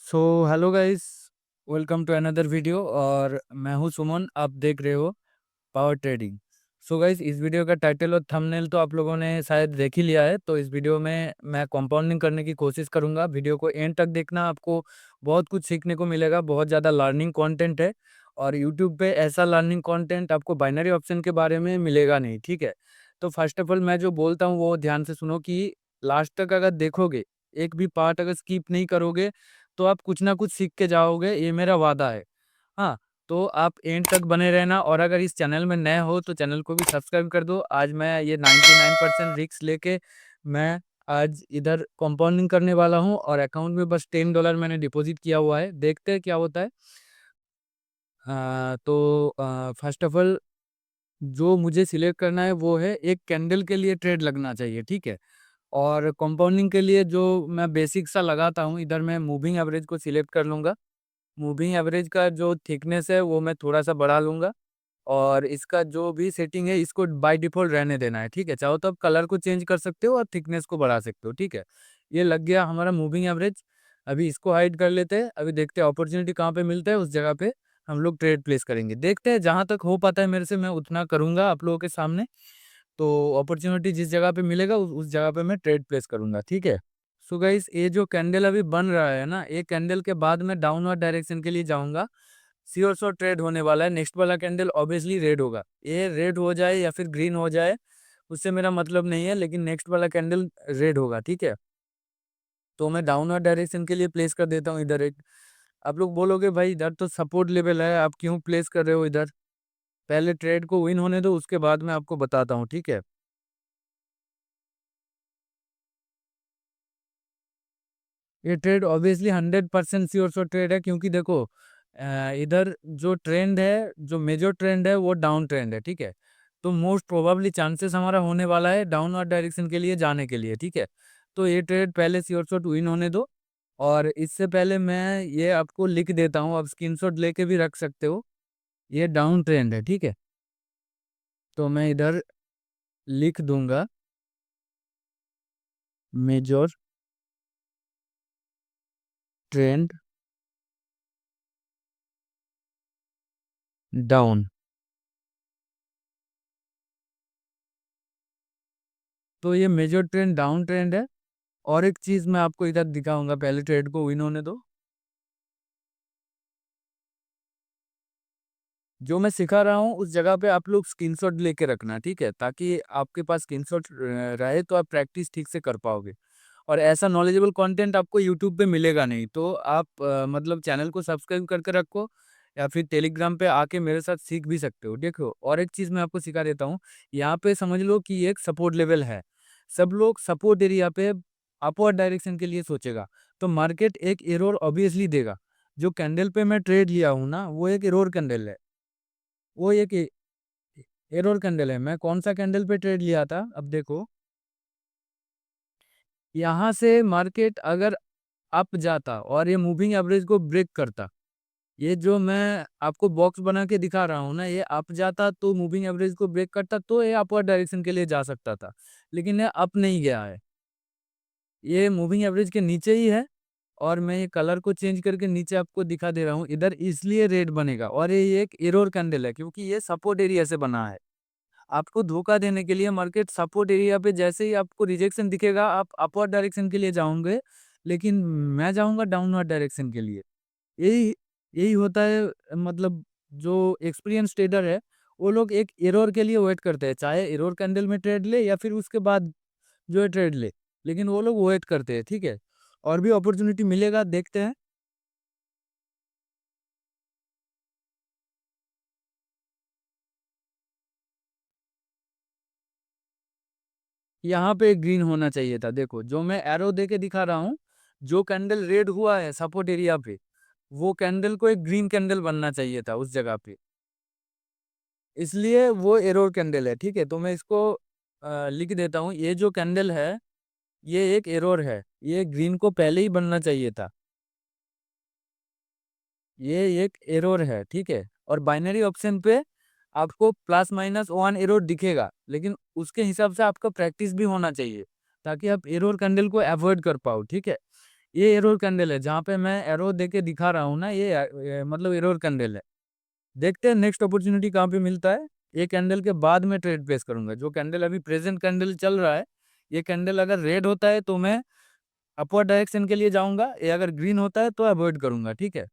So hello guys, welcome to another video. और मैं हूं सुमन, आप देख रहे हो पावर ट्रेडिंग। सो गाइस, इस वीडियो का टाइटल और थंबनेल तो आप लोगों ने शायद देख ही लिया है। तो इस वीडियो में मैं कंपाउंडिंग करने की कोशिश करूंगा। वीडियो को एंड तक देखना, आपको बहुत कुछ सीखने को मिलेगा। बहुत ज़्यादा लर्निंग कंटेंट है और यूट्यूब पे ऐसा लर्निंग कंटेंट आपको बाइनरी ऑप्शन के बारे में मिलेगा नहीं, ठीक है। तो फर्स्ट ऑफ ऑल मैं जो बोलता हूँ वो ध्यान से सुनो कि लास्ट तक अगर देखोगे, एक भी पार्ट अगर स्किप नहीं करोगे तो आप कुछ ना कुछ सीख के जाओगे, ये मेरा वादा है। हाँ, तो आप एंड तक बने रहना। और अगर इस चैनल में नए हो तो चैनल को भी सब्सक्राइब कर दो। आज मैं ये 99% रिस्क लेके मैं आज इधर कंपाउंडिंग करने वाला हूँ और अकाउंट में बस $10 मैंने डिपॉजिट किया हुआ है। देखते हैं क्या होता है। तो फर्स्ट ऑफ ऑल जो मुझे सिलेक्ट करना है वो है, एक कैंडल के लिए ट्रेड लगना चाहिए, ठीक है। और कंपाउंडिंग के लिए जो मैं बेसिक सा लगाता हूँ, इधर मैं मूविंग एवरेज को सिलेक्ट कर लूँगा। मूविंग एवरेज का जो थिकनेस है वो मैं थोड़ा सा बढ़ा लूँगा। और इसका जो भी सेटिंग है इसको बाय डिफ़ॉल्ट रहने देना है, ठीक है। चाहो तो आप कलर को चेंज कर सकते हो और थिकनेस को बढ़ा सकते हो, ठीक है। ये लग गया हमारा मूविंग एवरेज। अभी इसको हाइड कर लेते हैं। अभी देखते हैं अपॉर्चुनिटी कहाँ पे मिलता है, उस जगह पे हम लोग ट्रेड प्लेस करेंगे। देखते हैं, जहाँ तक हो पाता है मेरे से मैं उतना करूँगा आप लोगों के सामने। तो अपॉर्चुनिटी जिस जगह पे मिलेगा उस जगह पे मैं ट्रेड प्लेस करूँगा, ठीक है। सो गाइस, ये जो कैंडल अभी बन रहा है ना, ये कैंडल के बाद मैं डाउनवर्ड डायरेक्शन के लिए जाऊँगा। श्योर शॉट ट्रेड होने वाला है। नेक्स्ट वाला कैंडल ऑब्वियसली रेड होगा। ये रेड हो जाए या फिर ग्रीन हो जाए, उससे मेरा मतलब नहीं है, लेकिन नेक्स्ट वाला कैंडल रेड होगा, ठीक है। तो मैं डाउनवर्ड डायरेक्शन के लिए प्लेस कर देता हूँ इधर एक। आप लोग बोलोगे भाई इधर तो सपोर्ट लेवल है, आप क्यों प्लेस कर रहे हो इधर? पहले ट्रेड को विन होने दो, उसके बाद मैं आपको बताता हूँ, ठीक है। ये trade obviously 100% sure shot trade है, क्योंकि देखो इधर जो ट्रेंड है, जो मेजर ट्रेंड है वो डाउन ट्रेंड है, ठीक है। तो मोस्ट प्रोबेबली चांसेस हमारा होने वाला है डाउनवर्ड डायरेक्शन के लिए जाने के लिए, ठीक है। तो ये ट्रेड पहले श्योर शॉट विन होने दो। और इससे पहले मैं ये आपको लिख देता हूँ, आप स्क्रीनशॉट लेके भी रख सकते हो। ये डाउन ट्रेंड है, ठीक है। तो मैं इधर लिख दूंगा मेजर ट्रेंड डाउन। तो ये मेजर ट्रेंड डाउन ट्रेंड है। और एक चीज मैं आपको इधर दिखाऊंगा, पहले ट्रेड को विन होने दो। जो मैं सिखा रहा हूँ उस जगह पे आप लोग स्क्रीनशॉट लेके रखना, ठीक है, ताकि आपके पास स्क्रीनशॉट रहे तो आप प्रैक्टिस ठीक से कर पाओगे। और ऐसा नॉलेजेबल कंटेंट आपको यूट्यूब पे मिलेगा नहीं, तो आप मतलब चैनल को सब्सक्राइब करके रखो, या फिर टेलीग्राम पे आके मेरे साथ सीख भी सकते हो। देखो, और एक चीज़ मैं आपको सिखा देता हूँ। यहाँ पे समझ लो कि एक सपोर्ट लेवल है। सब लोग सपोर्ट एरिया पे अपवर्ड डायरेक्शन के लिए सोचेगा, तो मार्केट एक एरर ऑब्वियसली देगा। जो कैंडल पे मैं ट्रेड लिया हूँ ना, वो एक एरर कैंडल है। वो एक एरर कैंडल है। मैं कौन सा कैंडल पे ट्रेड लिया था, अब देखो। यहाँ से मार्केट अगर अप जाता और ये मूविंग एवरेज को ब्रेक करता, ये जो मैं आपको बॉक्स बना के दिखा रहा हूँ ना, ये अप जाता तो मूविंग एवरेज को ब्रेक करता तो ये अपवर्ड डायरेक्शन के लिए जा सकता था। लेकिन ये अप नहीं गया है, ये मूविंग एवरेज के नीचे ही है। और मैं ये कलर को चेंज करके नीचे आपको दिखा दे रहा हूँ इधर, इसलिए रेड बनेगा। और ये एक एरर कैंडल है, क्योंकि ये सपोर्ट एरिया से बना है। आपको धोखा देने के लिए मार्केट सपोर्ट एरिया पे जैसे ही आपको रिजेक्शन दिखेगा, आप अपवर्ड डायरेक्शन के लिए जाओगे, लेकिन मैं जाऊंगा डाउनवर्ड डायरेक्शन के लिए। यही यही होता है। मतलब जो एक्सपीरियंस ट्रेडर है, वो लोग एक एरर के लिए वेट करते हैं, चाहे एरर कैंडल में ट्रेड ले या फिर उसके बाद जो है ट्रेड ले, लेकिन वो लोग वेट करते हैं, ठीक है। और भी अपॉर्चुनिटी मिलेगा, देखते हैं। यहाँ पे ग्रीन होना चाहिए था। देखो, जो मैं एरो दे के दिखा रहा हूँ, जो कैंडल रेड हुआ है सपोर्ट एरिया पे, वो कैंडल को एक ग्रीन कैंडल बनना चाहिए था उस जगह पे। इसलिए वो एरर कैंडल है, ठीक है। तो मैं इसको लिख देता हूँ, ये जो कैंडल है ये एक एरर है। ये ग्रीन को पहले ही बनना चाहिए था। ये एक एरर है, ठीक है। और बाइनरी ऑप्शन पे आपको +- 1 एरर दिखेगा, लेकिन उसके हिसाब से आपका प्रैक्टिस भी होना चाहिए, ताकि आप एरर कैंडल को अवॉइड कर पाओ, ठीक है। ये एरोर कैंडल है, जहाँ पे मैं एरो देके दिखा रहा हूँ ना, ये मतलब एरोर कैंडल है। देखते हैं नेक्स्ट अपॉर्चुनिटी कहाँ पे मिलता है। ये कैंडल के बाद में ट्रेड प्लेस करूंगा। जो कैंडल अभी प्रेजेंट कैंडल चल रहा है, ये कैंडल अगर रेड होता है तो मैं अपवर्ड डायरेक्शन के लिए जाऊंगा, ये अगर ग्रीन होता है तो अवॉइड करूंगा, ठीक है।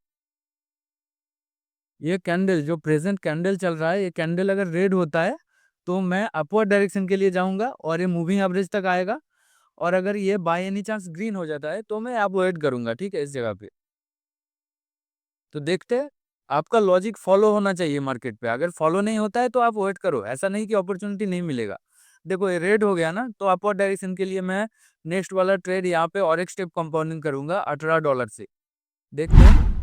ये कैंडल जो प्रेजेंट कैंडल चल रहा है, ये कैंडल अगर रेड होता है तो मैं अपवर्ड डायरेक्शन के लिए जाऊंगा और ये मूविंग एवरेज तक आएगा। और अगर ये बाय एनी चांस ग्रीन हो जाता है तो मैं अवॉइड करूंगा, ठीक है, इस जगह पे। तो देखते हैं, आपका लॉजिक फॉलो होना चाहिए मार्केट पे। अगर फॉलो नहीं होता है तो आप वेट करो, ऐसा नहीं कि अपॉर्चुनिटी नहीं मिलेगा। देखो ये रेड हो गया ना, तो अपवर्ड डायरेक्शन के लिए मैं नेक्स्ट वाला ट्रेड यहाँ पे और एक स्टेप कंपाउंडिंग करूंगा $18 से। देखते हैं,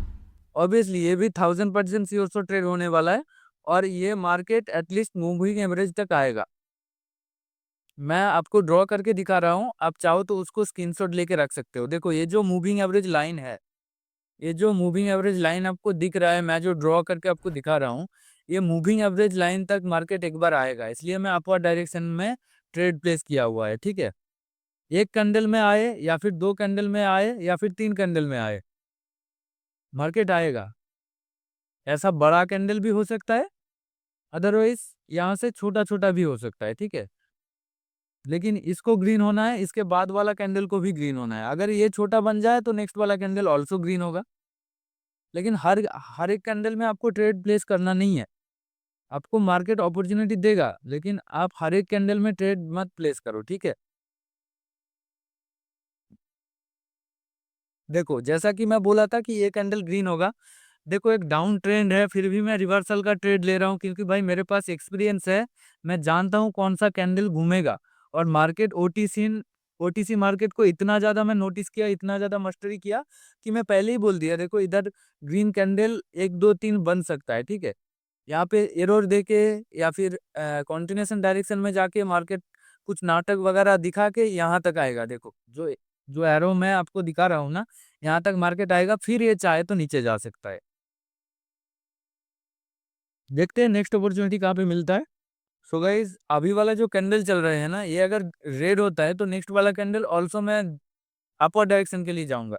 ऑब्वियसली ये भी 1000% श्योर शो ट्रेड होने वाला है और ये मार्केट एटलीस्ट मूविंग एवरेज तक आएगा। मैं आपको ड्रॉ करके दिखा रहा हूँ, आप चाहो तो उसको स्क्रीनशॉट लेके रख सकते हो। देखो ये जो मूविंग एवरेज लाइन है, ये जो मूविंग एवरेज लाइन आपको दिख रहा है, मैं जो ड्रॉ करके आपको दिखा रहा हूँ, ये मूविंग एवरेज लाइन तक मार्केट एक बार आएगा, इसलिए मैं अपवर्ड डायरेक्शन में ट्रेड प्लेस किया हुआ है, ठीक है। एक कैंडल में आए या फिर दो कैंडल में आए या फिर तीन कैंडल में आए, मार्केट आएगा। ऐसा बड़ा कैंडल भी हो सकता है, अदरवाइज यहाँ से छोटा छोटा भी हो सकता है, ठीक है। लेकिन इसको ग्रीन होना है, इसके बाद वाला कैंडल को भी ग्रीन होना है। अगर ये छोटा बन जाए तो नेक्स्ट वाला कैंडल ऑल्सो ग्रीन होगा। लेकिन हर हर एक कैंडल में आपको ट्रेड प्लेस करना नहीं है। आपको मार्केट अपॉर्चुनिटी देगा, लेकिन आप हर एक कैंडल में ट्रेड मत प्लेस करो, ठीक है। देखो जैसा कि मैं बोला था कि ये कैंडल ग्रीन होगा। देखो एक डाउन ट्रेंड है, फिर भी मैं रिवर्सल का ट्रेड ले रहा हूँ, क्योंकि भाई मेरे पास एक्सपीरियंस है। मैं जानता हूँ कौन सा कैंडल घूमेगा। और मार्केट ओटीसी मार्केट को इतना ज्यादा मैं नोटिस किया, इतना ज्यादा मस्टरी किया, कि मैं पहले ही बोल दिया, देखो इधर ग्रीन कैंडल एक दो तीन बन सकता है, ठीक है। यहाँ पे एरर देके या फिर कंटिन्यूएशन डायरेक्शन में जाके मार्केट कुछ नाटक वगैरह दिखा के यहाँ तक आएगा। देखो जो जो एरो मैं आपको दिखा रहा हूँ ना, यहाँ तक मार्केट आएगा, फिर ये चाहे तो नीचे जा सकता है। देखते हैं नेक्स्ट अपॉर्चुनिटी कहाँ पे मिलता है। सो गाइज अभी वाला जो कैंडल चल रहे हैं ना, ये अगर रेड होता है तो नेक्स्ट वाला कैंडल ऑल्सो मैं अपवर्ड डायरेक्शन के लिए जाऊंगा।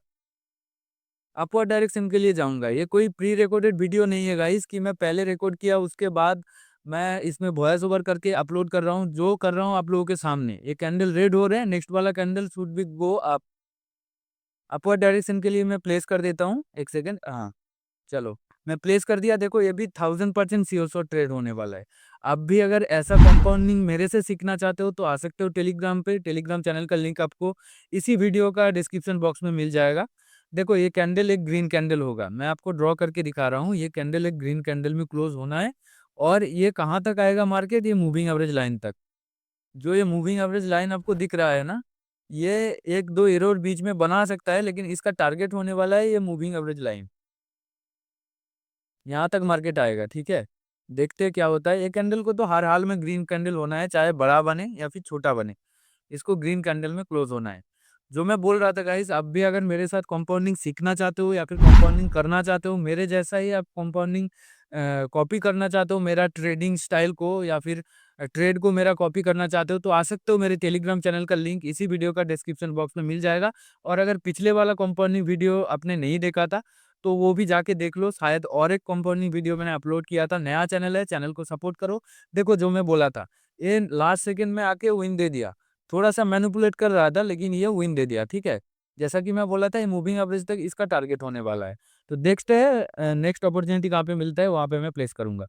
अपवर्ड डायरेक्शन के लिए जाऊंगा। ये कोई प्री रिकॉर्डेड वीडियो नहीं है गाइस कि मैं पहले रिकॉर्ड किया उसके बाद मैं इसमें वॉइस ओवर करके अपलोड कर रहा हूँ। जो कर रहा हूँ आप लोगों के सामने, ये कैंडल रेड हो रहे हैं, नेक्स्ट वाला candle should be go up. Upward direction के लिए मैं प्लेस कर देता हूँ, एक सेकेंड। हाँ चलो, मैं प्लेस कर दिया। देखो ये भी 1000% श्योर शॉट ट्रेड होने वाला है। आप भी अगर ऐसा कंपाउंडिंग मेरे से सीखना चाहते हो तो आ सकते हो टेलीग्राम पे। टेलीग्राम चैनल का लिंक आपको इसी वीडियो का डिस्क्रिप्शन बॉक्स में मिल जाएगा। देखो ये कैंडल एक ग्रीन कैंडल होगा, मैं आपको ड्रॉ करके दिखा रहा हूँ। ये कैंडल एक ग्रीन कैंडल में क्लोज होना है और ये कहाँ तक आएगा मार्केट, ये मूविंग एवरेज लाइन तक। जो ये मूविंग एवरेज लाइन आपको दिख रहा है ना, ये एक दो एरर बीच में बना सकता है, लेकिन इसका टारगेट होने वाला है ये मूविंग एवरेज लाइन। यहाँ तक मार्केट आएगा, ठीक है। देखते हैं क्या होता है। ये कैंडल को तो हर हाल में ग्रीन कैंडल होना है, चाहे बड़ा बने या फिर छोटा बने, इसको ग्रीन कैंडल में क्लोज होना है। जो मैं बोल रहा था गाइस, आप भी अगर मेरे साथ कंपाउंडिंग सीखना चाहते हो या फिर कंपाउंडिंग करना चाहते हो मेरे जैसा ही, आप कंपाउंडिंग कॉपी करना चाहते हो मेरा ट्रेडिंग स्टाइल को, या फिर ट्रेड को मेरा कॉपी करना चाहते हो, तो आ सकते हो। मेरे टेलीग्राम चैनल का लिंक इसी वीडियो का डिस्क्रिप्शन बॉक्स में मिल जाएगा। और अगर पिछले वाला कंपाउंडिंग वीडियो आपने नहीं देखा था तो वो भी जाके देख लो। शायद और एक कंपाउंडिंग वीडियो मैंने अपलोड किया था। नया चैनल है, चैनल को सपोर्ट करो। देखो जो मैं बोला था, ये लास्ट सेकंड में आके विन दे दिया। थोड़ा सा मैनिपुलेट कर रहा था, लेकिन ये विन दे दिया, ठीक है। जैसा कि मैं बोला था, ये मूविंग एवरेज तक इसका टारगेट होने वाला है। तो देखते हैं नेक्स्ट अपॉर्चुनिटी कहाँ पे मिलता है, वहां पे मैं प्लेस करूंगा।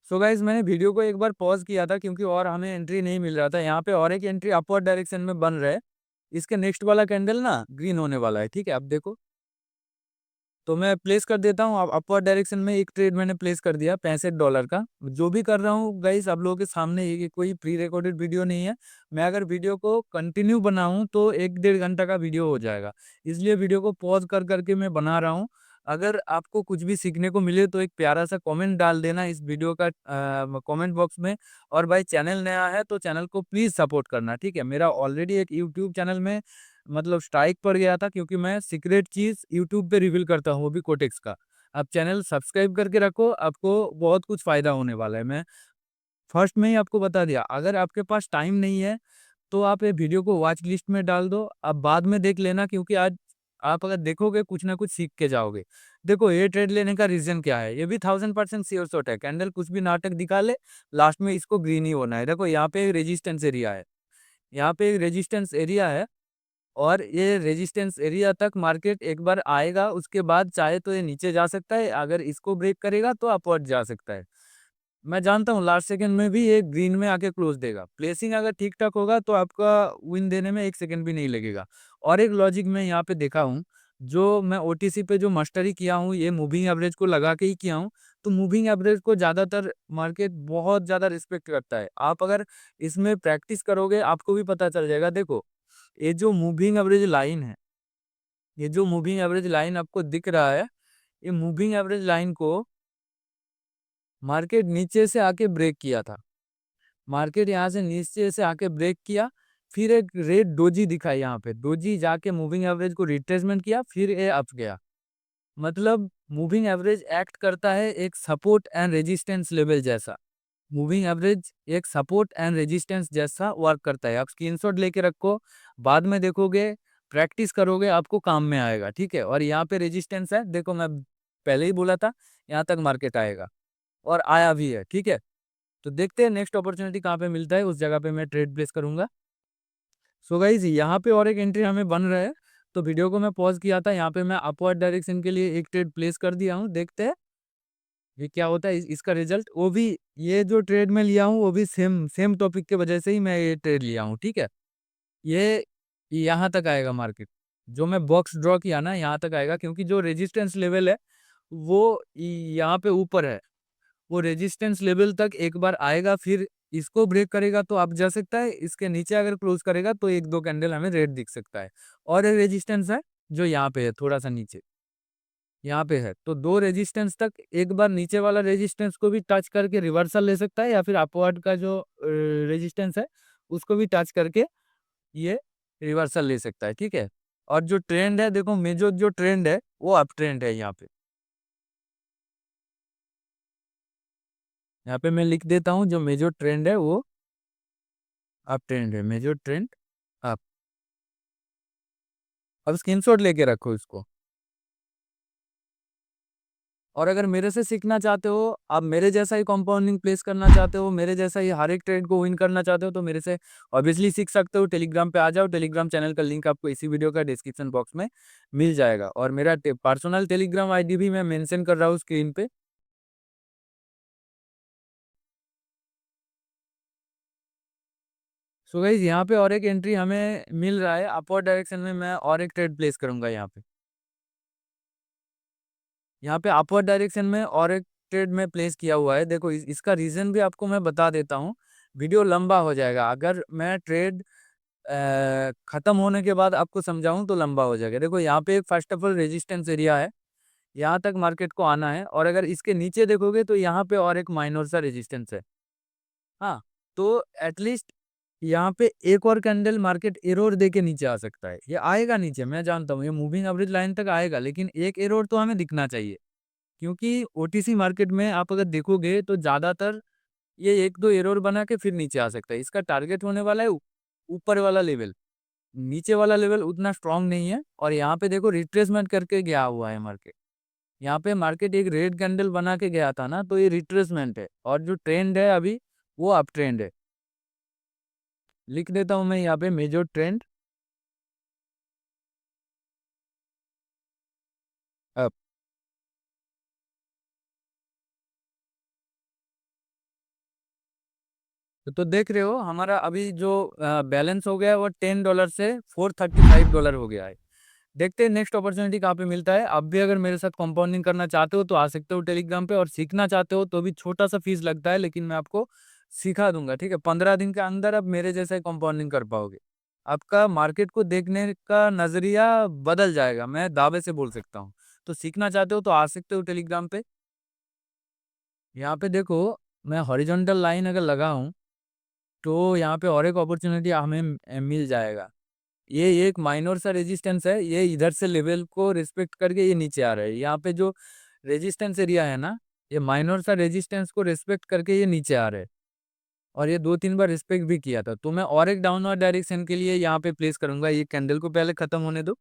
सो गाइज मैंने वीडियो को एक बार पॉज किया था, क्योंकि और हमें एंट्री नहीं मिल रहा था। यहाँ पे और एक एंट्री अपवर्ड डायरेक्शन में बन रहा है। इसके नेक्स्ट वाला कैंडल ना ग्रीन होने वाला है, ठीक है। अब देखो, तो मैं प्लेस कर देता हूँ। अब अपवर्ड डायरेक्शन में एक ट्रेड मैंने प्लेस कर दिया $65 का। जो भी कर रहा हूँ गाइस आप लोगों के सामने, ये कोई प्री रिकॉर्डेड वीडियो नहीं है। मैं अगर वीडियो को कंटिन्यू बनाऊं तो 1-1.5 घंटा का वीडियो हो जाएगा, इसलिए वीडियो को पॉज कर करके मैं बना रहा हूँ। अगर आपको कुछ भी सीखने को मिले तो एक प्यारा सा कमेंट डाल देना इस वीडियो का कमेंट बॉक्स में। और भाई चैनल नया है तो चैनल को प्लीज सपोर्ट करना, ठीक है। मेरा ऑलरेडी एक यूट्यूब चैनल में मतलब स्ट्राइक पड़ गया था, क्योंकि मैं सीक्रेट चीज यूट्यूब पे रिवील करता हूँ, वो भी कोटेक्स का। आप चैनल सब्सक्राइब करके रखो, आपको बहुत कुछ फायदा होने वाला है। मैं फर्स्ट में ही आपको बता दिया, अगर आपके पास टाइम नहीं है तो आप ये वीडियो को वॉच लिस्ट में डाल दो, आप बाद में देख लेना। क्योंकि आज आप अगर देखोगे कुछ ना कुछ सीख के जाओगे। देखो ये ट्रेड लेने का रीज़न क्या है? ये भी 1000% श्योर शॉट है। कैंडल कुछ भी नाटक दिखा ले, लास्ट में इसको ग्रीन ही होना है। देखो यहाँ पे एक रेजिस्टेंस एरिया है। यहाँ पे एक रेजिस्टेंस एरिया है और ये रेजिस्टेंस एरिया तक मार्केट एक बार आएगा, उसके बाद चाहे तो ये नीचे जा सकता है, अगर इसको ब्रेक करेगा तो अपवर्ड जा सकता है। मैं जानता हूँ लास्ट सेकंड में भी ये ग्रीन में आके क्लोज देगा। प्लेसिंग अगर ठीक-ठाक होगा तो आपका विन देने में 1 सेकंड भी नहीं लगेगा। और एक लॉजिक मैं यहाँ पे देखा हूँ, जो मैं ओटीसी पे जो मास्टरी किया हूँ, ये मूविंग एवरेज को लगा के ही किया हूँ। तो मूविंग एवरेज को ज़्यादातर मार्केट बहुत ज़्यादा रिस्पेक्ट करता है। आप अगर इसमें प्रैक्टिस करोगे, आपको भी पता चल जाएगा। देखो, ये जो मूविंग एवरेज लाइन है, ये जो मूविंग एवरेज लाइन आपको दिख रहा है, ये मूविंग एवरेज लाइन को मार्केट नीचे से आके ब्रेक किया था। मार्केट यहाँ से नीचे से आके ब्रेक किया, फिर एक रेड डोजी दिखा यहाँ पे। डोजी जाके मूविंग एवरेज को रिट्रेसमेंट किया, फिर ये अप गया। मतलब मूविंग एवरेज एक्ट करता है एक सपोर्ट एंड रेजिस्टेंस लेवल जैसा। मूविंग एवरेज एक सपोर्ट एंड रेजिस्टेंस जैसा वर्क करता है। आप स्क्रीनशॉट लेके रखो, बाद में देखोगे, प्रैक्टिस करोगे, आपको काम में आएगा, ठीक है? और यहाँ पे रेजिस्टेंस है, देखो मैं पहले ही बोला था, यहाँ तक मार्केट आएगा और आया भी है, ठीक है? तो देखते हैं नेक्स्ट अपॉर्चुनिटी कहाँ पे मिलता है, उस जगह पे मैं ट्रेड प्लेस करूंगा। सो गाइज यहाँ पे और एक एंट्री हमें बन रहा है, तो वीडियो को मैं पॉज किया था, यहाँ पे मैं अपवर्ड डायरेक्शन के लिए एक ट्रेड प्लेस कर दिया हूँ। देखते हैं ये क्या होता है, इसका रिजल्ट। वो भी ये जो ट्रेड में लिया हूँ वो भी सेम सेम टॉपिक के वजह से ही मैं ये ट्रेड लिया हूँ, ठीक है? ये यहाँ तक आएगा मार्केट, जो मैं बॉक्स ड्रॉ किया ना यहाँ तक आएगा, क्योंकि जो रेजिस्टेंस लेवल है वो यहाँ पे ऊपर है। वो रेजिस्टेंस लेवल तक एक बार आएगा, फिर इसको ब्रेक करेगा तो आप जा सकता है, इसके नीचे अगर क्लोज करेगा तो 1-2 कैंडल हमें रेड दिख सकता है। और एक रेजिस्टेंस है जो यहाँ पे है, थोड़ा सा नीचे यहाँ पे है। तो 2 रेजिस्टेंस तक एक बार नीचे वाला रेजिस्टेंस को भी टच करके रिवर्सल ले सकता है, या फिर अपवर्ड का जो रेजिस्टेंस है उसको भी टच करके ये रिवर्सल ले सकता है, ठीक है? और जो ट्रेंड है, देखो मेजर जो ट्रेंड है वो अप ट्रेंड है यहाँ पे। यहाँ पे मैं लिख देता हूँ, जो मेजर ट्रेंड है वो अप ट्रेंड है, मेजर ट्रेंड अप। अब स्क्रीनशॉट लेके रखो इसको। और अगर मेरे से सीखना चाहते हो, आप मेरे जैसा ही कंपाउंडिंग प्लेस करना चाहते हो, मेरे जैसा ही हर एक ट्रेड को विन करना चाहते हो, तो मेरे से ऑब्वियसली सीख सकते हो। टेलीग्राम पे आ जाओ, टेलीग्राम चैनल का लिंक आपको इसी वीडियो का डिस्क्रिप्शन बॉक्स में मिल जाएगा, और मेरा पर्सनल टेलीग्राम आईडी भी मैं मेंशन कर रहा हूँ स्क्रीन पे। सो गाइस यहाँ पे और एक एंट्री हमें मिल रहा है, अपवर्ड डायरेक्शन में मैं और एक ट्रेड प्लेस करूंगा यहाँ पे। यहाँ पे अपवर्ड डायरेक्शन में और एक ट्रेड में प्लेस किया हुआ है। देखो इसका रीज़न भी आपको मैं बता देता हूँ, वीडियो लंबा हो जाएगा। अगर मैं ट्रेड खत्म होने के बाद आपको समझाऊं तो लंबा हो जाएगा। देखो यहाँ पे एक first of all resistance area है, यहाँ तक मार्केट को आना है, और अगर इसके नीचे देखोगे तो यहाँ पे और एक माइनर सा रेजिस्टेंस है। हाँ, तो एटलीस्ट यहाँ पे एक और कैंडल मार्केट एरोर दे के नीचे आ सकता है। ये आएगा नीचे, मैं जानता हूँ ये मूविंग एवरेज लाइन तक आएगा, लेकिन एक एरोर तो हमें दिखना चाहिए। क्योंकि ओटीसी मार्केट में आप अगर देखोगे तो ज़्यादातर ये 1-2 एरोर बना के फिर नीचे आ सकता है। इसका टारगेट होने वाला है ऊपर वाला लेवल, नीचे वाला लेवल उतना स्ट्रांग नहीं है। और यहाँ पे देखो रिट्रेसमेंट करके गया हुआ है मार्केट। यहाँ पे मार्केट एक रेड कैंडल बना के गया था ना, तो ये रिट्रेसमेंट है, और जो ट्रेंड है अभी वो अप ट्रेंड है। लिख देता हूँ मैं यहाँ पे मेजर ट्रेंड अप। तो देख रहे हो हमारा अभी जो बैलेंस हो गया है वो $10 से $435 हो गया है। देखते हैं नेक्स्ट अपॉर्चुनिटी कहाँ पे मिलता है। आप भी अगर मेरे साथ कंपाउंडिंग करना चाहते हो तो आ सकते हो टेलीग्राम पे, और सीखना चाहते हो तो भी छोटा सा फीस लगता है, लेकिन मैं आपको सिखा दूंगा, ठीक है? 15 दिन के अंदर आप मेरे जैसा ही कंपाउंडिंग कर पाओगे। आपका मार्केट को देखने का नजरिया बदल जाएगा, मैं दावे से बोल सकता हूँ। तो सीखना चाहते हो तो आ सकते हो टेलीग्राम पे। यहाँ पे देखो, मैं हॉरिजॉन्टल लाइन अगर लगाऊं तो यहाँ पे और एक अपॉर्चुनिटी हमें मिल जाएगा। ये एक माइनर सा रेजिस्टेंस है, ये इधर से लेवल को रिस्पेक्ट करके ये नीचे आ रहा है। यहाँ पे जो रेजिस्टेंस एरिया है ना, ये माइनर सा रेजिस्टेंस को रिस्पेक्ट करके ये नीचे आ रहा है, और ये 2-3 बार रिस्पेक्ट भी किया था। तो मैं और एक डाउनवर्ड डायरेक्शन के लिए यहाँ पे प्लेस करूंगा। ये कैंडल को पहले खत्म होने दो।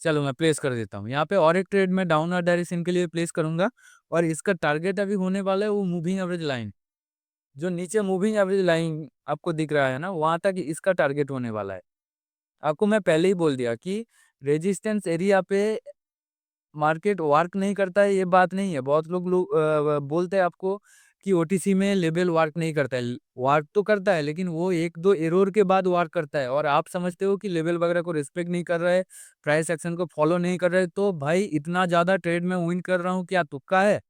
चलो मैं प्लेस कर देता हूँ यहाँ पे, और एक ट्रेड मैं डाउनवर्ड डायरेक्शन के लिए प्लेस करूंगा। और इसका टारगेट अभी होने वाला है वो मूविंग एवरेज लाइन, जो नीचे मूविंग एवरेज लाइन आपको दिख रहा है ना, वहां तक इसका टारगेट होने वाला है। आपको मैं पहले ही बोल दिया कि रेजिस्टेंस एरिया पे मार्केट वर्क नहीं करता है, ये बात नहीं है। बहुत लोग बोलते हैं आपको कि ओटीसी में लेवल वर्क नहीं करता है। वर्क तो करता है, लेकिन वो एक दो एरर के बाद वर्क करता है, और आप समझते हो कि लेवल वगैरह को रिस्पेक्ट नहीं कर रहे, प्राइस एक्शन को फॉलो नहीं कर रहे, तो भाई इतना ज्यादा ट्रेड में विन कर रहा हूँ, क्या तुक्का है?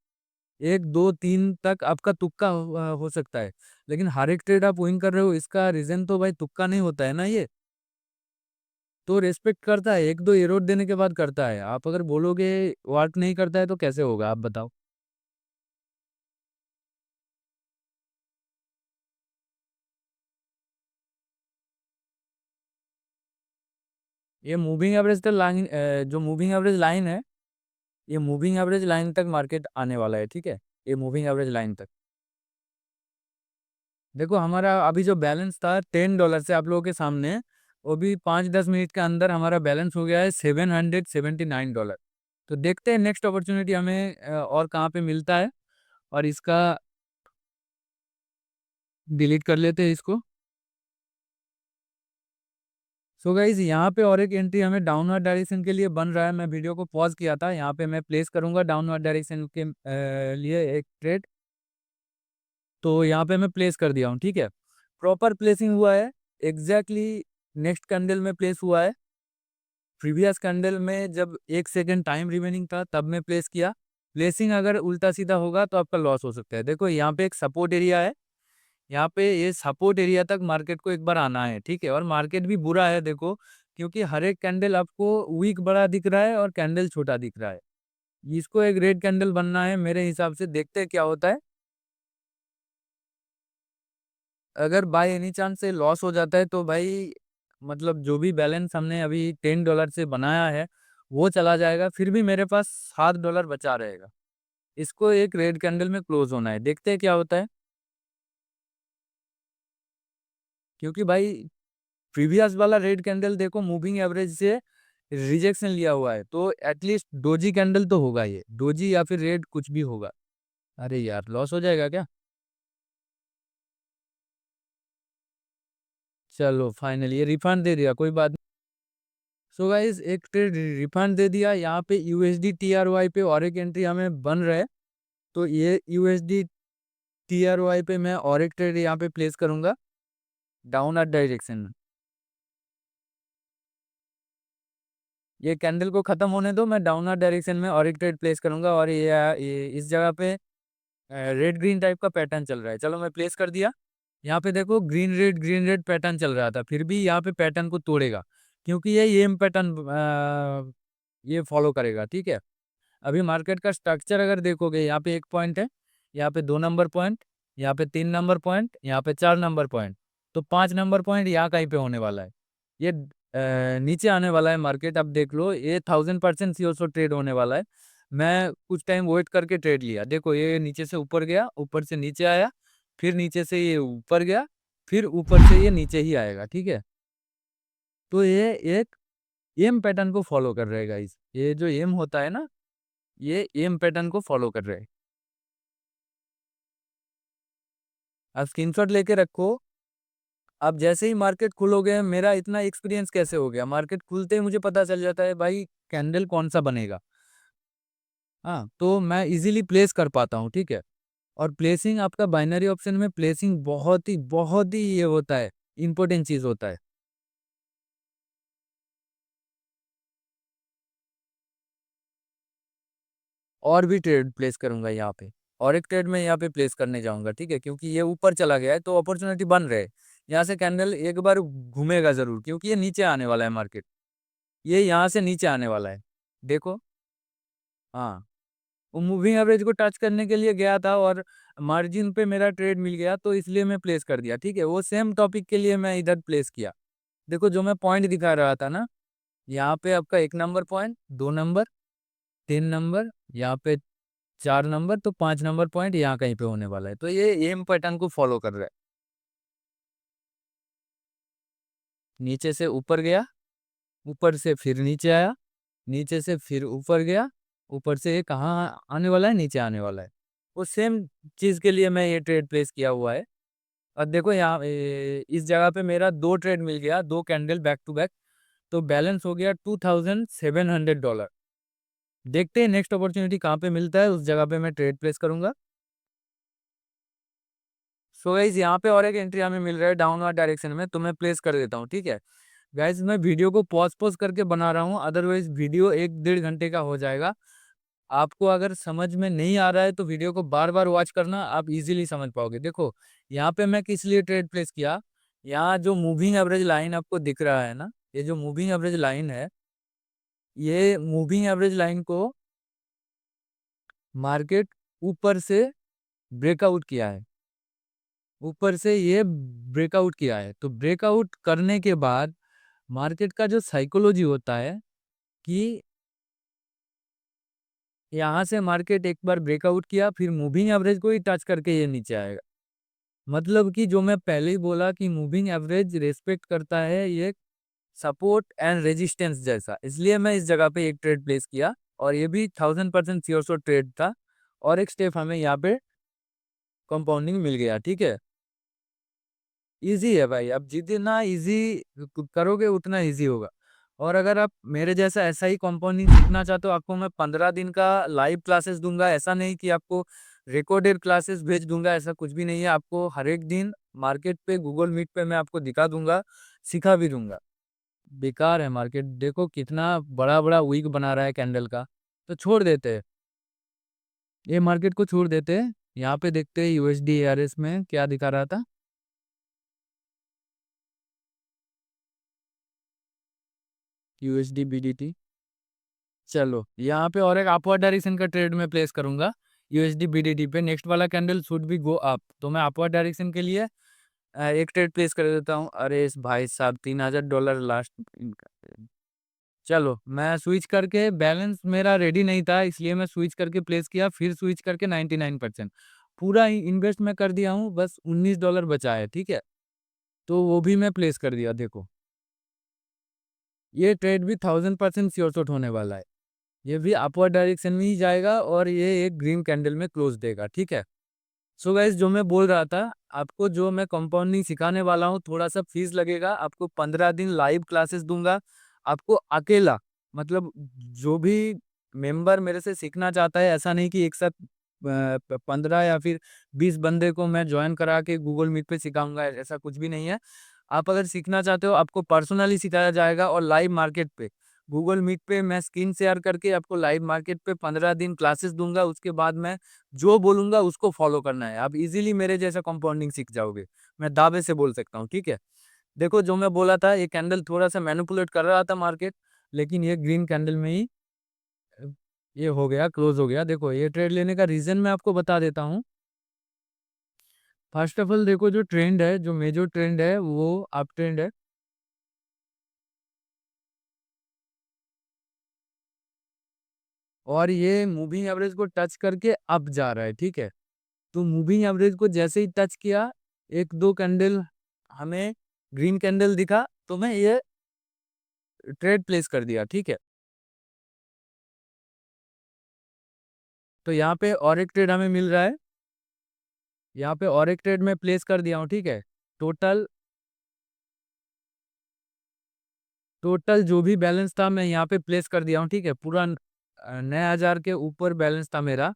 एक दो तीन तक आपका तुक्का हो सकता है, लेकिन हर एक ट्रेड आप विन कर रहे हो, इसका रीजन तो भाई तुक्का नहीं होता है ना ये। तो रेस्पेक्ट करता है, एक दो एरोड देने के बाद करता है। आप अगर बोलोगे वर्क नहीं करता है तो कैसे होगा, आप बताओ। ये मूविंग एवरेज तक लाइन, जो मूविंग एवरेज लाइन है, ये मूविंग एवरेज लाइन तक मार्केट आने वाला है, ठीक है। ये मूविंग एवरेज लाइन तक देखो, हमारा अभी जो बैलेंस था $10 से आप लोगों के सामने, वो भी 5-10 मिनट के अंदर हमारा बैलेंस हो गया है $779। तो देखते हैं नेक्स्ट अपॉर्चुनिटी हमें और कहाँ पे मिलता है, और इसका डिलीट कर लेते हैं इसको। सो गाइज, यहाँ पे और एक एंट्री हमें डाउनवर्ड डायरेक्शन के लिए बन रहा है। मैं वीडियो को पॉज किया था, यहाँ पे मैं प्लेस करूंगा डाउनवर्ड डायरेक्शन के लिए एक ट्रेड। तो यहाँ पे मैं प्लेस कर दिया हूँ, ठीक है। प्रॉपर प्लेसिंग हुआ है, एग्जैक्टली नेक्स्ट कैंडल में प्लेस हुआ है। प्रीवियस कैंडल में जब 1 सेकेंड टाइम रिमेनिंग था तब मैं प्लेस किया। प्लेसिंग अगर उल्टा सीधा होगा तो आपका लॉस हो सकता है। देखो यहाँ पे एक सपोर्ट एरिया है, यहाँ पे ये सपोर्ट एरिया तक मार्केट को एक बार आना है, ठीक है। और मार्केट भी बुरा है देखो, क्योंकि हर एक कैंडल आपको वीक बड़ा दिख रहा है और कैंडल छोटा दिख रहा है। इसको एक रेड कैंडल बनना है मेरे हिसाब से, देखते हैं क्या होता है। अगर बाय एनी चांस से लॉस हो जाता है तो भाई, मतलब जो भी बैलेंस हमने अभी $10 से बनाया है वो चला जाएगा, फिर भी मेरे पास $7 बचा रहेगा। इसको एक रेड कैंडल में क्लोज होना है, देखते हैं क्या होता है। क्योंकि भाई प्रीवियस वाला रेड कैंडल देखो मूविंग एवरेज से रिजेक्शन लिया हुआ है, तो एटलीस्ट डोजी कैंडल तो होगा, ये डोजी या फिर रेड कुछ भी होगा। अरे यार, लॉस हो जाएगा क्या? चलो फाइनली ये रिफंड दे दिया, कोई बात नहीं। सो गाइस, एक ट्रेड रिफंड दे दिया। यहाँ पे यूएसडी टीआरवाई पे और एक एंट्री हमें बन रहा है। तो ये यूएसडी टीआरवाई पे मैं और एक ट्रेड यहाँ पे प्लेस करूंगा डाउनवर्ड डायरेक्शन में। ये कैंडल को खत्म होने दो, मैं डाउनवर्ड डायरेक्शन में और एक ट्रेड प्लेस करूंगा। और ये इस जगह पे रेड ग्रीन टाइप का पैटर्न चल रहा है। चलो मैं प्लेस कर दिया। यहाँ पे देखो ग्रीन रेड पैटर्न चल रहा था, फिर भी यहाँ पे पैटर्न को तोड़ेगा, क्योंकि ये एम पैटर्न ये फॉलो करेगा, ठीक है। अभी मार्केट का स्ट्रक्चर अगर देखोगे, यहाँ पे एक पॉइंट है, यहाँ पे 2 नंबर पॉइंट, यहाँ पे 3 नंबर पॉइंट, यहाँ पे 4 नंबर पॉइंट, तो 5 नंबर पॉइंट यहाँ कहीं पे होने वाला है। ये नीचे आने वाला है मार्केट, अब देख लो, ये 1000% सी ऑल्सो ट्रेड होने वाला है। मैं कुछ टाइम वेट करके ट्रेड लिया, देखो ये नीचे से ऊपर गया, ऊपर से नीचे आया, फिर नीचे से ये ऊपर गया, फिर ऊपर से ये नीचे ही आएगा, ठीक है। तो ये एक एम पैटर्न को फॉलो कर रहेगा, इस ये जो एम होता है ना, ये एम पैटर्न को फॉलो कर रहे हैं। आप स्क्रीनशॉट लेके रखो। अब जैसे ही मार्केट खुलोगे, मेरा इतना एक्सपीरियंस कैसे हो गया, मार्केट खुलते ही मुझे पता चल जाता है भाई कैंडल कौन सा बनेगा। हाँ, तो मैं इजीली प्लेस कर पाता हूँ, ठीक है। और प्लेसिंग आपका बाइनरी ऑप्शन में प्लेसिंग बहुत ही ये होता है, इंपॉर्टेंट चीज होता है। और भी ट्रेड प्लेस करूंगा यहाँ पे, और एक ट्रेड में यहाँ पे प्लेस करने जाऊंगा, ठीक है। क्योंकि ये ऊपर चला गया है तो अपॉर्चुनिटी बन रहे है। यहाँ से कैंडल एक बार घूमेगा जरूर, क्योंकि ये नीचे आने वाला है मार्केट, ये यहाँ से नीचे आने वाला है, देखो। हाँ, वो मूविंग एवरेज को टच करने के लिए गया था, और मार्जिन पे मेरा ट्रेड मिल गया, तो इसलिए मैं प्लेस कर दिया, ठीक है। वो सेम टॉपिक के लिए मैं इधर प्लेस किया। देखो जो मैं पॉइंट दिखा रहा था ना, यहाँ पे आपका 1 नंबर पॉइंट, 2 नंबर, 3 नंबर, यहाँ पे 4 नंबर, तो 5 नंबर पॉइंट यहाँ कहीं पे होने वाला है। तो ये एम पैटर्न को फॉलो कर रहा है। नीचे से ऊपर गया, ऊपर से फिर नीचे आया, नीचे से फिर ऊपर गया, ऊपर से ये कहाँ आने वाला है, नीचे आने वाला है। वो सेम चीज़ के लिए मैं ये ट्रेड प्लेस किया हुआ है। और देखो यहाँ इस जगह पे मेरा 2 ट्रेड मिल गया, 2 कैंडल बैक टू बैक, तो बैलेंस हो गया $2700। देखते हैं नेक्स्ट अपॉर्चुनिटी कहाँ पे मिलता है, उस जगह पे मैं ट्रेड प्लेस करूँगा। सो गाइस यहाँ पे और एक एंट्री हमें मिल रहा है डाउनवर्ड डायरेक्शन में, तो मैं प्लेस कर देता हूँ, ठीक है। गाइस मैं वीडियो को पॉज पॉज करके बना रहा हूँ, अदरवाइज वीडियो 1-1.5 घंटे का हो जाएगा। आपको अगर समझ में नहीं आ रहा है तो वीडियो को बार बार वॉच करना, आप इजीली समझ पाओगे। देखो यहाँ पे मैं किस लिए ट्रेड प्लेस किया, यहाँ जो मूविंग एवरेज लाइन आपको दिख रहा है ना, ये जो मूविंग एवरेज लाइन है, ये मूविंग एवरेज लाइन को मार्केट ऊपर से ब्रेकआउट किया है, ऊपर से ये ब्रेकआउट किया है। तो ब्रेकआउट करने के बाद मार्केट का जो साइकोलॉजी होता है कि यहाँ से मार्केट एक बार ब्रेकआउट किया, फिर मूविंग एवरेज को ही टच करके ये नीचे आएगा। मतलब कि जो मैं पहले ही बोला कि मूविंग एवरेज रेस्पेक्ट करता है ये सपोर्ट एंड रेजिस्टेंस जैसा, इसलिए मैं इस जगह पे एक ट्रेड प्लेस किया, और ये भी 1000% श्योर शॉट ट्रेड था। और एक स्टेप हमें यहाँ पे कंपाउंडिंग मिल गया, ठीक है। इजी है भाई, अब जितना इजी करोगे उतना इजी होगा। और अगर आप मेरे जैसा ऐसा ही कंपाउंडिंग सीखना चाहते हो, आपको मैं 15 दिन का लाइव क्लासेस दूंगा। ऐसा नहीं कि आपको रिकॉर्डेड क्लासेस भेज दूंगा, ऐसा कुछ भी नहीं है। आपको हर एक दिन मार्केट पे गूगल मीट पे मैं आपको दिखा दूंगा, सिखा भी दूंगा। बेकार है मार्केट, देखो कितना बड़ा बड़ा वीक बना रहा है कैंडल का, तो छोड़ देते हैं, ये मार्केट को छोड़ देते हैं। यहाँ पे देखते हैं यूएसडी एआरएस में क्या दिखा रहा था, यूएसडी बीडीटी। चलो यहाँ पे और एक अपवर्ड डायरेक्शन का ट्रेड में प्लेस करूंगा यूएसडी बीडीटी पे। नेक्स्ट वाला candle should be go up, तो मैं अपवर्ड डायरेक्शन के लिए एक ट्रेड प्लेस कर देता हूँ। अरे इस भाई साहब $3000 लास्ट। चलो मैं स्विच करके, बैलेंस मेरा रेडी नहीं था इसलिए मैं स्विच करके प्लेस किया, फिर स्विच करके 99% पूरा इन्वेस्ट मैं कर दिया हूँ, बस $19 बचा है, ठीक है। तो वो भी मैं प्लेस कर दिया। देखो ये ट्रेड भी 1000% श्योर शॉट होने वाला है, ये भी अपवर्ड डायरेक्शन में ही जाएगा और ये एक ग्रीन कैंडल में क्लोज देगा, ठीक है। सो गाइस जो मैं बोल रहा था, आपको जो मैं कंपाउंडिंग सिखाने वाला हूँ, थोड़ा सा फीस लगेगा। आपको 15 दिन लाइव क्लासेस दूंगा, आपको अकेला, मतलब जो भी मेंबर मेरे से सीखना चाहता है, ऐसा नहीं कि एक साथ 15 या फिर 20 बंदे को मैं ज्वाइन करा के गूगल मीट पे सिखाऊंगा, ऐसा कुछ भी नहीं है। आप अगर सीखना चाहते हो, आपको पर्सनली सिखाया जाएगा और लाइव मार्केट पे गूगल मीट पे मैं स्क्रीन शेयर करके आपको लाइव मार्केट पे 15 दिन क्लासेस दूंगा। उसके बाद मैं जो बोलूंगा उसको फॉलो करना है, आप इजीली मेरे जैसा कंपाउंडिंग सीख जाओगे, मैं दावे से बोल सकता हूँ, ठीक है। देखो जो मैं बोला था, ये कैंडल थोड़ा सा मैनिपुलेट कर रहा था मार्केट, लेकिन ये ग्रीन कैंडल में ही अ, ये हो गया, क्लोज हो गया। देखो ये ट्रेड लेने का रीजन मैं आपको बता देता हूँ। फर्स्ट ऑफ ऑल देखो, जो ट्रेंड है, जो मेजर ट्रेंड है वो अप ट्रेंड है, और ये मूविंग एवरेज को टच करके अप जा रहा है, ठीक है। तो मूविंग एवरेज को जैसे ही टच किया, एक दो कैंडल हमें ग्रीन कैंडल दिखा, तो मैं ये ट्रेड प्लेस कर दिया, ठीक है। तो यहाँ पे और एक ट्रेड हमें मिल रहा है, यहाँ पे और एक ट्रेड में प्लेस कर दिया हूँ, ठीक है। टोटल टोटल जो भी बैलेंस था मैं यहाँ पे प्लेस कर दिया हूँ, ठीक है। पूरा 9,000 के ऊपर बैलेंस था मेरा।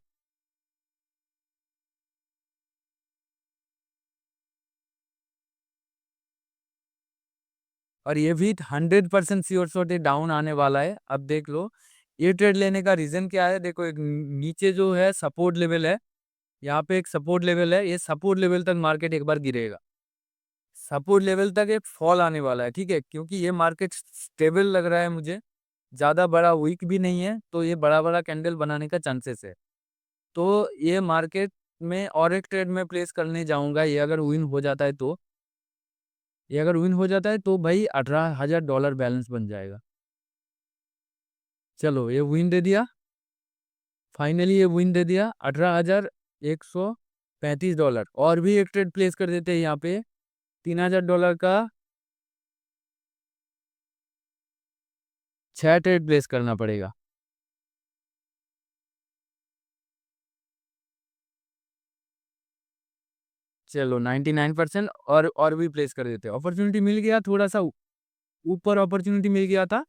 और ये भी 100% श्योर शॉट डाउन आने वाला है, अब देख लो। ये ट्रेड लेने का रीजन क्या है, देखो एक नीचे जो है सपोर्ट लेवल है, यहाँ पे एक सपोर्ट लेवल है, ये सपोर्ट लेवल तक मार्केट एक बार गिरेगा। सपोर्ट लेवल तक एक फॉल आने वाला है, ठीक है, क्योंकि ये मार्केट स्टेबल लग रहा है मुझे, ज्यादा बड़ा वीक भी नहीं है, तो ये बड़ा बड़ा कैंडल बनाने का चांसेस है। तो ये मार्केट में और एक ट्रेड में प्लेस करने जाऊंगा, ये अगर विन हो जाता है तो, ये अगर विन हो जाता है तो भाई $18,000 बैलेंस बन जाएगा। चलो ये विन दे दिया, फाइनली ये विन दे दिया $18,135। और भी एक ट्रेड प्लेस कर देते हैं यहाँ पे, $3,000 का। 6 ट्रेड प्लेस करना पड़ेगा। चलो 99% और भी प्लेस कर देते हैं। अपॉर्चुनिटी मिल गया, थोड़ा-सा ऊपर अपॉर्चुनिटी मिल गया था,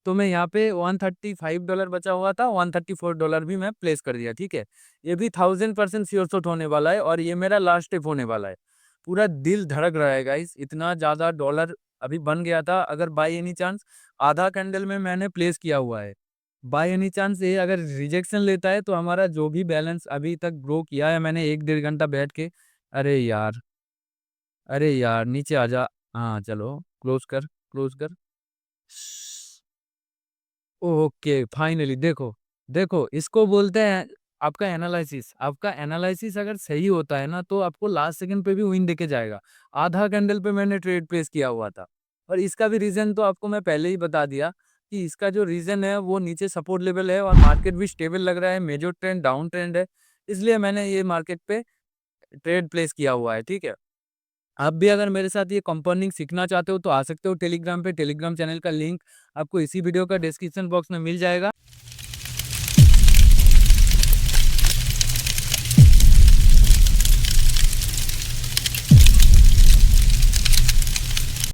तो मैं यहाँ पे $135 बचा हुआ था, $134 भी मैं प्लेस कर दिया, ठीक है? ये भी 1000% श्योर शॉट होने वाला है और ये मेरा लास्ट स्टेप होने वाला है। पूरा दिल धड़क रहा है गाइस, इतना ज़्यादा डॉलर अभी बन गया था, अगर बाय एनी चांस आधा कैंडल में मैंने प्लेस किया हुआ है। बाय एनी चांस ये अगर रिजेक्शन लेता है तो हमारा जो भी बैलेंस अभी तक ग्रो किया है मैंने 1 डेढ़ घंटा बैठ के, अरे यार! अरे यार! नीचे आ जा। हाँ, चलो क्लोज़ कर, क्लोज़ कर। ओके, फाइनली देखो, देखो इसको बोलते हैं आपका एनालिसिस। आपका एनालिसिस अगर सही होता है ना, तो आपको लास्ट सेकंड पे भी विन देके जाएगा। आधा कैंडल पे मैंने ट्रेड प्लेस किया हुआ था और इसका भी रीज़न तो आपको मैं पहले ही बता दिया कि इसका जो रीज़न है वो नीचे सपोर्ट लेवल है और मार्केट भी स्टेबल लग रहा है, मेजर ट्रेंड डाउन ट्रेंड है। इसलिए मैंने ये मार्केट पे ट्रेड प्लेस किया हुआ है, ठीक है? आप भी अगर मेरे साथ ये कंपाउंडिंग सीखना चाहते हो तो आ सकते हो टेलीग्राम पे। टेलीग्राम चैनल का लिंक आपको इसी वीडियो का डिस्क्रिप्शन बॉक्स में मिल जाएगा।